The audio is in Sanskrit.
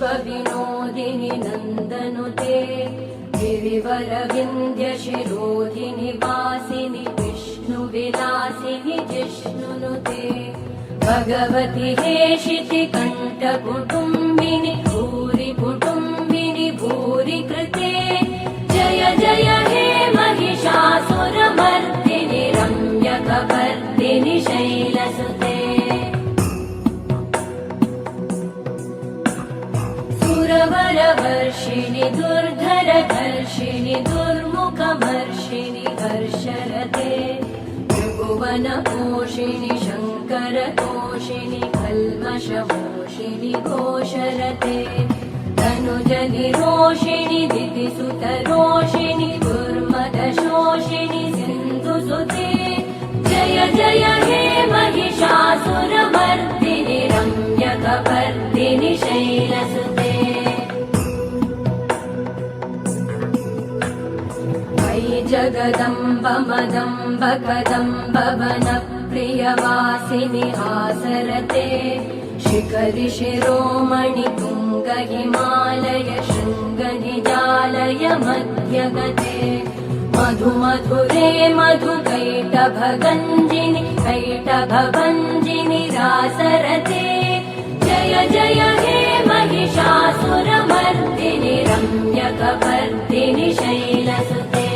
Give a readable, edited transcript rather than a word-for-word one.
विश्वविनोदिनि नन्दनुते गिरिवरविन्द्यशिरोधिनि वासिनि विष्णुविलासिनि जिष्णुनुते भगवति हेशिति कण्ठकुटुम्बिनि भूरि कुटुम्बिनि भूरि कृते जय जय हे महिषासुरमर्दिनि रम्यकपर्दिनि शैलसुते सुरवरवर्षिणि दुर्धरधर्षिणि दुर्मुखमर्षिणि हर्षरते त्रिभुवनपोषिणि शङ्करतोषिणि कल्मषमोषिणि घोषरते तनुजनिरोषिणि दितिसुतरोषिणि दुर्मदशोषिणि सिन्धुसुते जय जय हे महिषासुरमर्दिनि रम्यकपर्दिनि शैलसुते जगदम्ब मदम्ब कदम्ब वनप्रियवासिनि हासरते शिखरि शिरोमणि तुङ्ग हिमालय शृङ्गनिजालय मध्यगते मधुमधुरे मधुकैटभगञ्जिनि कैटभभञ्जिनि रासरते जय जय हे महिषासुरमर्दिनि रम्यकपर्दिनि शैलसुते